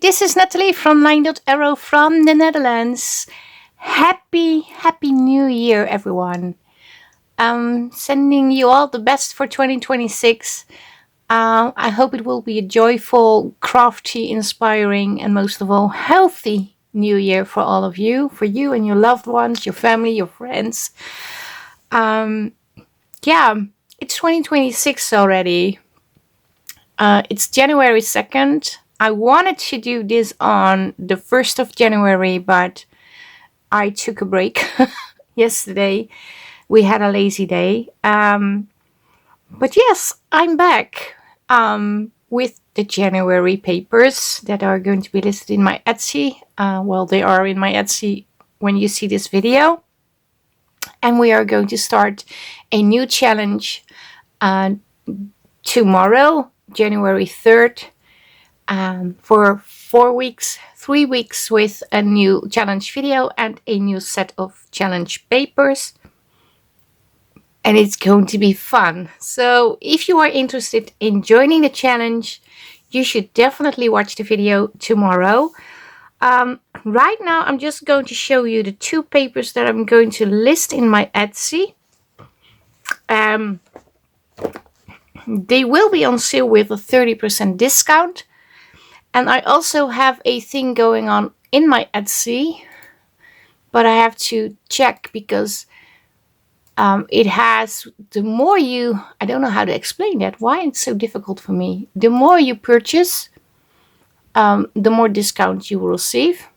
this is Natalie from Line.arrow from the Netherlands. Happy New Year, everyone. Sending you all the best for 2026. I hope it will be a joyful, crafty, inspiring, and most of all, healthy New Year for all of you, for you and your loved ones, your family, your friends. It's 2026 already. It's January 2nd. I wanted to do this on the 1st of January, but I took a break yesterday. We had a lazy day. But yes, I'm back with the January papers that are going to be listed in my Etsy. They are in my Etsy when you see this video. And we are going to start a new challenge tomorrow, January 3rd. For 3 weeks with a new challenge video and a new set of challenge papers. And it's going to be fun. So if you are interested in joining the challenge, you should definitely watch the video tomorrow. Right now, I'm just going to show you the 2 papers that I'm going to list in my Etsy. They will be on sale with a 30% discount. And I also have a thing going on in my Etsy, but I have to check because it has, I don't know how to explain that, why it's so difficult for me. The more you purchase, the more discount you will receive.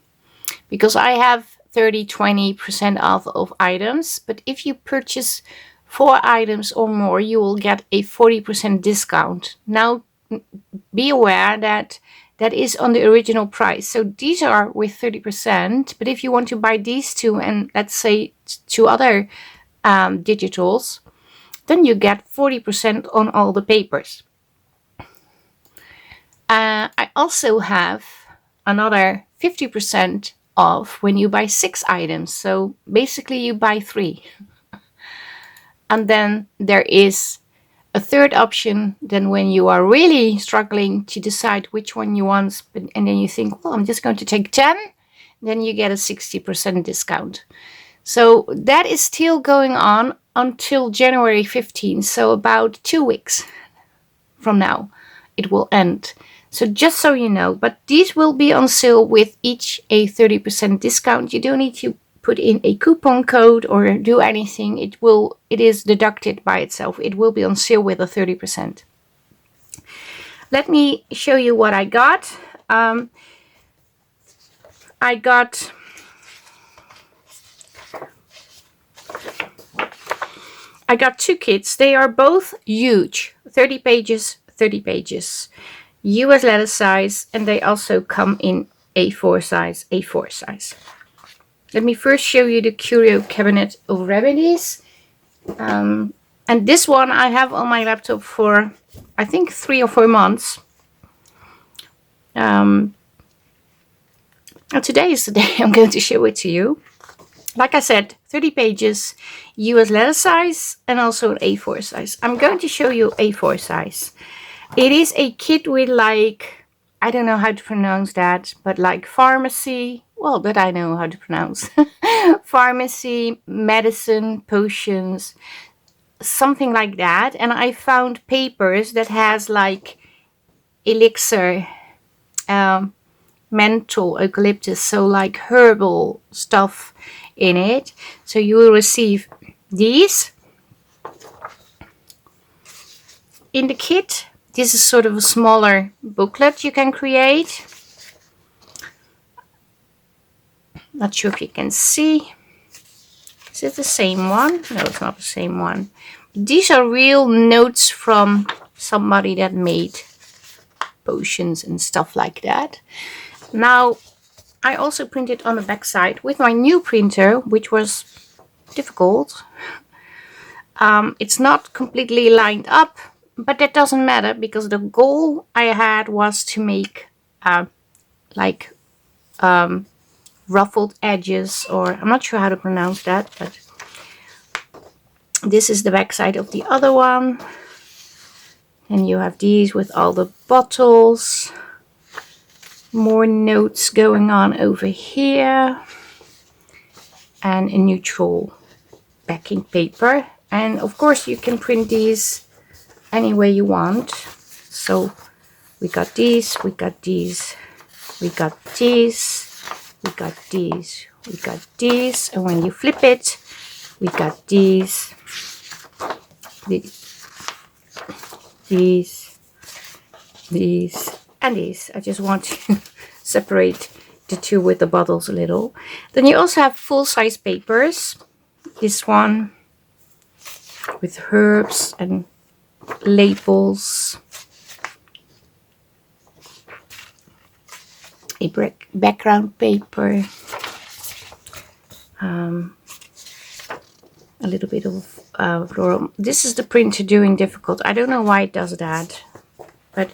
Because I have 20% off of items, but if you purchase 4 items or more, you will get a 40% discount. Now, be aware that is on the original price. So these are with 30%. But if you want to buy these 2 and let's say 2 other digitals, then you get 40% on all the papers. I also have another 50% off when you buy 6 items. So basically you buy 3. And then there is a third option, then when you are really struggling to decide which one you want, and then you think, well, I'm just going to take 10, then you get a 60% discount. So that is still going on until January 15th, so about 2 weeks from now it will end. So just so you know, but these will be on sale with each a 30% discount. You don't need to put in a coupon code or do anything. It is deducted by itself. It will be on sale with a 30%. Let me show you what I got. I got I got 2 kits. They are both huge, 30 pages, US letter size, and they also come in A4 size. Let me first show you the Curio cabinet of Remedies. And this one I have on my laptop for, I think, 3 or 4 months. And today is the day I'm going to show it to you. Like I said, 30 pages, US letter size, and also an A4 size. I'm going to show you A4 size. It is a kit with I don't know how to pronounce that, but pharmacy, that I know how to pronounce. Pharmacy, medicine, potions, something like that. And I found papers that has elixir, menthol, eucalyptus, so herbal stuff in it. So you will receive these in the kit. This is sort of a smaller booklet you can create. Not sure if you can see. Is it the same one? No, it's not the same one. These are real notes from somebody that made potions and stuff like that. Now, I also printed on the back side with my new printer, which was difficult. It's not completely lined up, but that doesn't matter because the goal I had was to make ruffled edges, or I'm not sure how to pronounce that, but this is the back side of the other one. And you have these with all the bottles. More notes going on over here. And a neutral backing paper. And of course you can print these any way you want. So we got these, we got these, we got these, we got these, we got these, and when you flip it, we got these, these, and these. I just want to separate the two with the bottles a little. Then you also have full-size papers. This one with herbs and labels. A background paper. A little bit of floral. This is the printer doing difficult. I don't know why it does that, but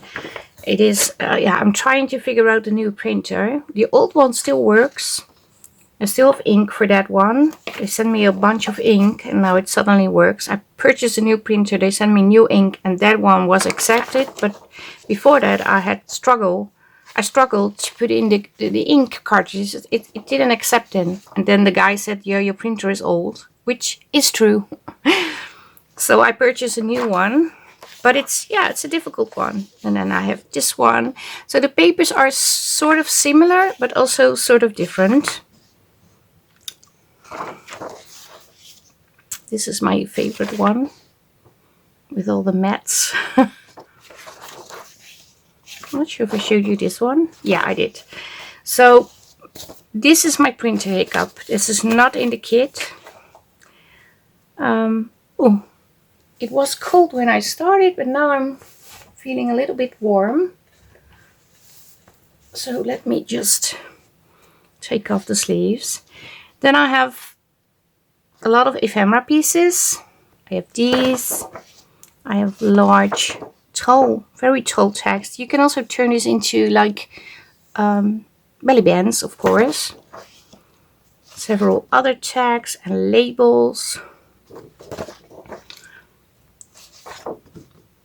it is. Yeah, I'm trying to figure out the new printer. The old one still works. I still have ink for that one. They sent me a bunch of ink and now it suddenly works. I purchased a new printer. They sent me new ink and that one was accepted. But before that I struggled to put in the ink cartridges. It didn't accept it. And then the guy said, yeah, your printer is old, which is true. So I purchased a new one. But it's a difficult one. And then I have this one. So the papers are sort of similar, but also sort of different. This is my favorite one with all the mats. I'm not sure if I showed you this one. Yeah, I did. So this is my printer hiccup. This is not in the kit. Oh, it was cold when I started, but now I'm feeling a little bit warm. So let me just take off the sleeves. Then I have a lot of ephemera pieces. I have these. I have large, tall, very tall text. You can also turn this into like belly bands, of course. Several other tags and labels.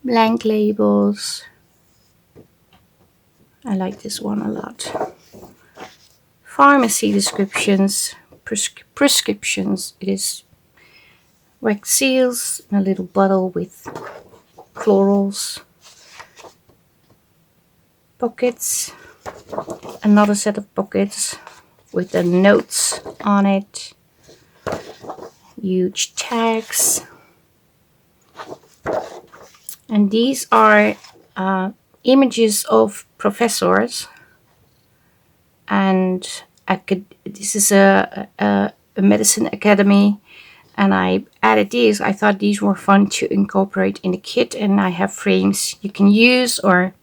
Blank labels. I like this one a lot. Pharmacy descriptions, prescriptions. It is wax seals in a little bottle with florals. Pockets. Another set of pockets with the notes on it. Huge tags. And these are images of professors. And this is a medicine academy. And I added these. I thought these were fun to incorporate in the kit. And I have frames you can use or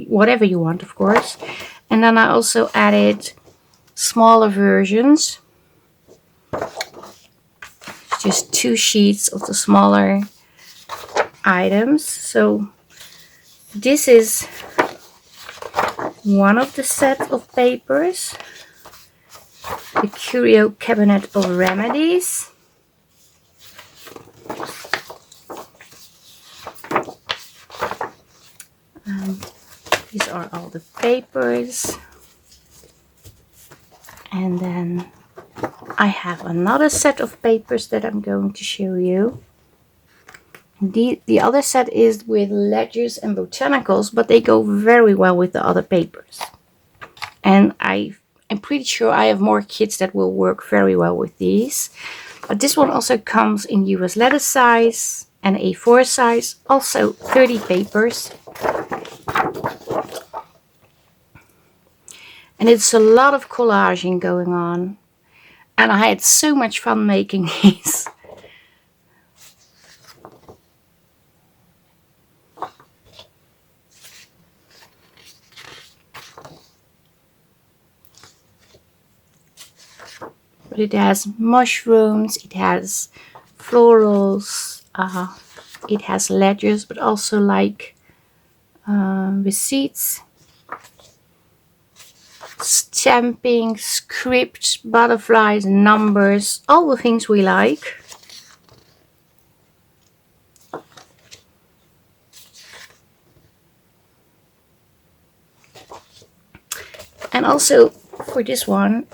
whatever you want, of course. And then I also added smaller versions. Just 2 sheets of the smaller items. So this is one of the set of papers. The Curio cabinet of remedies. These are all the papers. And then I have another set of papers that I'm going to show you. The other set is with ledgers and botanicals, but they go very well with the other papers. And I'm pretty sure I have more kits that will work very well with these. But this one also comes in US letter size and A4 size, also 30 papers. And it's a lot of collaging going on. And I had so much fun making these. But it has mushrooms, it has florals, it has ledgers, but also like receipts, stamping, script, butterflies, numbers, all the things we like. And also for this one,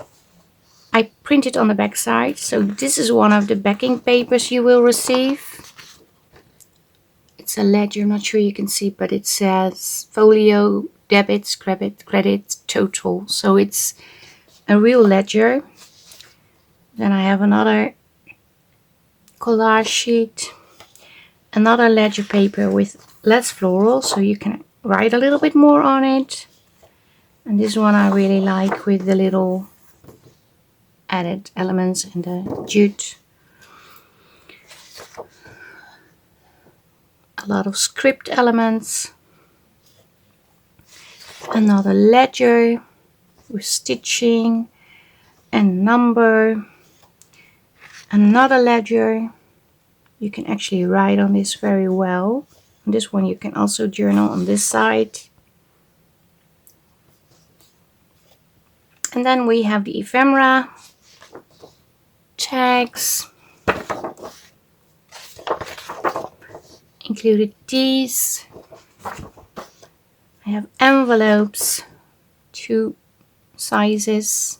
I printed on the back side. So this is one of the backing papers you will receive. It's a ledger, I'm not sure you can see, but it says folio, debits, credit, total. So it's a real ledger. Then I have another collage sheet, another ledger paper with less floral, so you can write a little bit more on it. And this one I really like with the little added elements and the jute. A lot of script elements. Another ledger with stitching and number. Another ledger. You can actually write on this very well. On this one you can also journal on this side. And then we have the ephemera, tags, included these. I have envelopes, 2 sizes,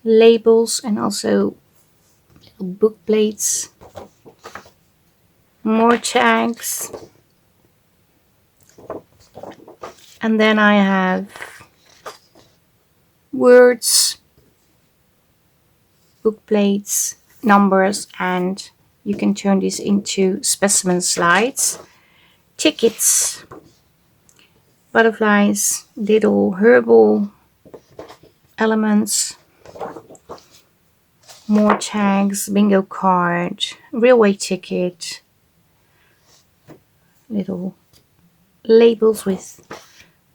labels, and also little book plates, more tags. And then I have words, book plates, numbers, and you can turn this into specimen slides, tickets, butterflies, little herbal elements, more tags, bingo card, railway ticket, little labels with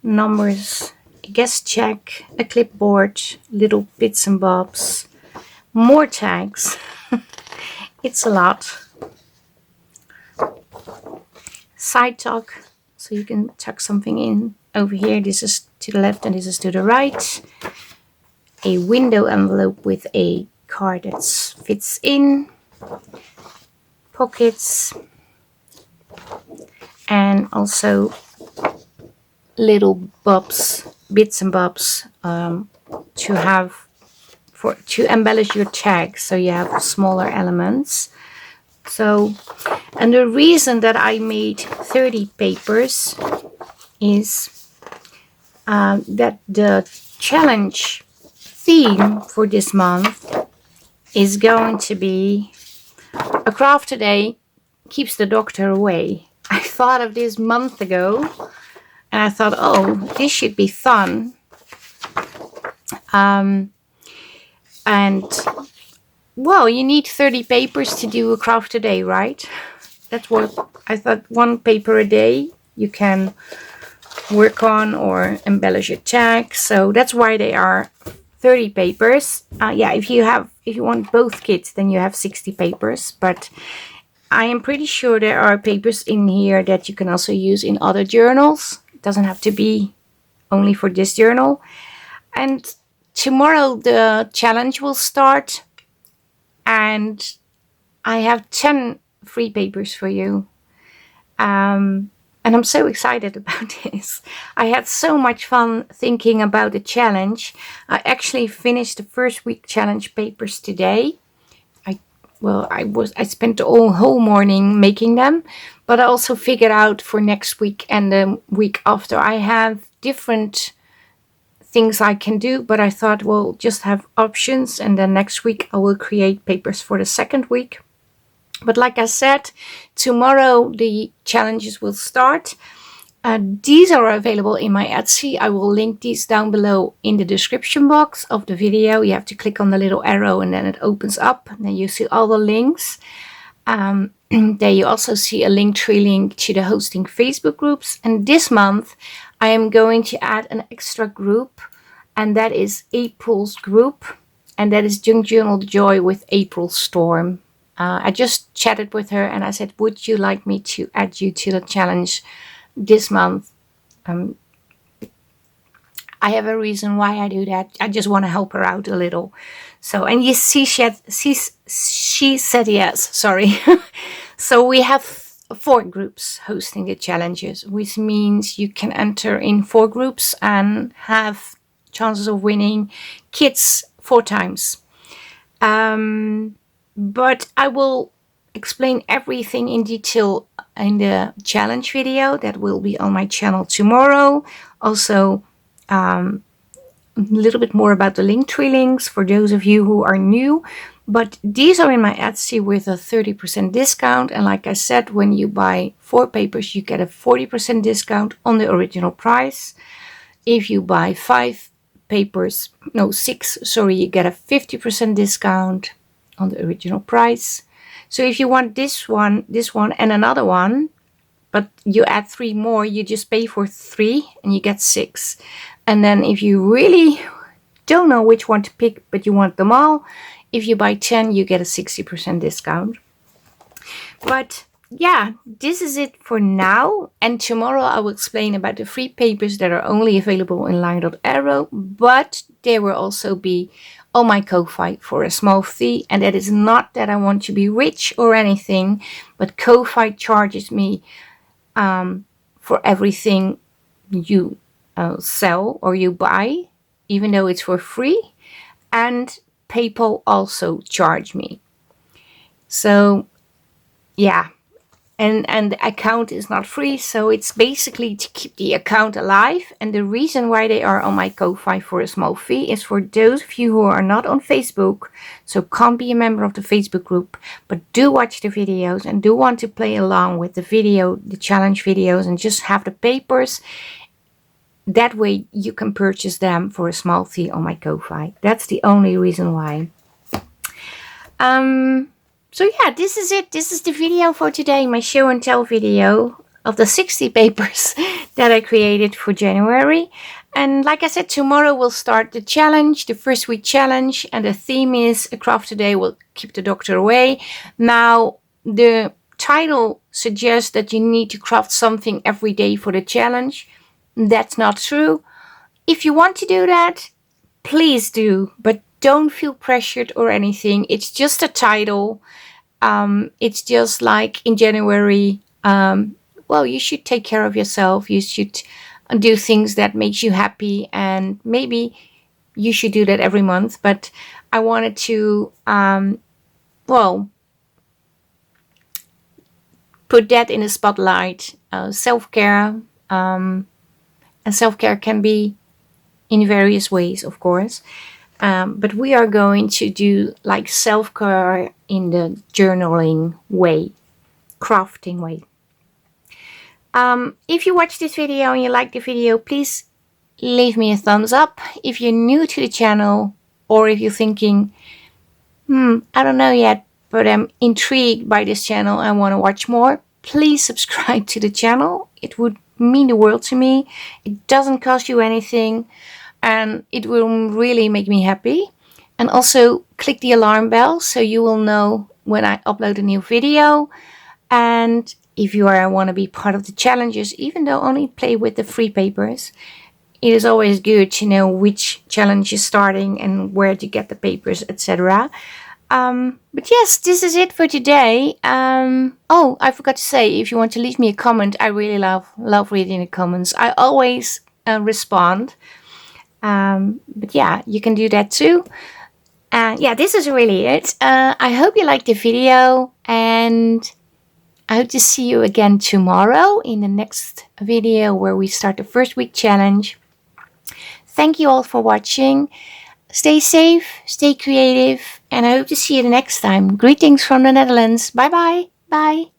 numbers, a guest check, a clipboard, little bits and bobs, more tags. It's a lot. Side tuck, so you can tuck something in over here. This is to the left and this is to the right. A window envelope with a card that fits in. Pockets. And also little bobs, bits and bobs to embellish your tag, so you have smaller elements. So, and the reason that I made 30 papers is that the challenge theme for this month is going to be a craft a day keeps the doctor away. I thought of this month ago and I thought, oh, this should be fun. And well, you need 30 papers to do a craft a day, right? That's what I thought. 1 paper a day you can work on or embellish your tag. So that's why they are 30 papers. Yeah, if you want both kits, then you have 60 papers. But I am pretty sure there are papers in here that you can also use in other journals. It doesn't have to be only for this journal. And tomorrow the challenge will start. And I have 10 free papers for you. And I'm so excited about this. I had so much fun thinking about the challenge. I actually finished the first week challenge papers today. I spent the whole morning making them, but I also figured out for next week and the week after I have different things I can do, but I thought, well, just have options, and then next week I will create papers for the second week. But like I said, tomorrow the challenges will start. These are available in my Etsy. I will link these down below in the description box of the video. You have to click on the little arrow and then it opens up. And then you see all the links. There you also see a Linktree link to the hosting Facebook groups. And this month I am going to add an extra group, and that is April's group, and that is Junk Journal Joy with April Storm. I just chatted with her and I said, would you like me to add you to the challenge this month? I have a reason why I do that. I just want to help her out a little. So, and you see, she said yes, sorry. So we have 4 groups hosting the challenges, which means you can enter in 4 groups and have chances of winning kits 4 times. But I will explain everything in detail in the challenge video that will be on my channel tomorrow. Also, a little bit more about the Linktree links for those of you who are new. But these are in my Etsy with a 30% discount. And like I said, when you buy 4 papers, you get a 40% discount on the original price. If you buy 6, you get a 50% discount on the original price. So if you want this one, and another one, but you add 3 more, you just pay for 3 and you get 6. And then if you really don't know which one to pick, but you want them all, if you buy 10, you get a 60% discount. But yeah, this is it for now. And tomorrow I will explain about the free papers that are only available in Line.arrow, but they will also be on my Ko-Fi for a small fee. And that is not that I want to be rich or anything, but Ko-Fi charges me for everything you sell or you buy, even though it's for free. And PayPal also charge me. So yeah, and the account is not free, so it's basically to keep the account alive. And the reason why they are on my Ko-Fi for a small fee is for those of you who are not on Facebook, so can't be a member of the Facebook group, but do watch the videos and do want to play along with the challenge videos, and just have the papers. That way you can purchase them for a small fee on my Ko-Fi. That's the only reason why. So yeah, this is it. This is the video for today, my show and tell video of the 60 papers that I created for January. And like I said, tomorrow we'll start the challenge, the first week challenge, and the theme is A Craft Today Will Keep the Doctor Away. Now, the title suggests that you need to craft something every day for the challenge. That's not true. If you want to do that, please do, but don't feel pressured or anything. It's just a title. It's just like in January, well, you should take care of yourself. You should do things that makes you happy, and maybe you should do that every month. But I wanted to, put that in the spotlight. Self-care, and self-care can be in various ways, of course. But we are going to do like self-care in the journaling way, crafting way. If you watch this video and you like the video, please leave me a thumbs up. If you're new to the channel, or if you're thinking, I don't know yet, but I'm intrigued by this channel and want to watch more, please subscribe to the channel. It would mean the world to me. It doesn't cost you anything, and it will really make me happy. And also click the alarm bell so you will know when I upload a new video. And if you want to be part of the challenges, even though only play with the free papers, it is always good to know which challenge is starting and where to get the papers, etc. But yes, this is it for today. Oh, I forgot to say, if you want to leave me a comment, I really love reading the comments. I always respond. But yeah, you can do that too. Yeah, this is really it. I hope you liked the video, and I hope to see you again tomorrow in the next video where we start the first week challenge. Thank you all for watching. Stay safe, stay creative, and I hope to see you the next time. Greetings from the Netherlands. Bye bye. Bye.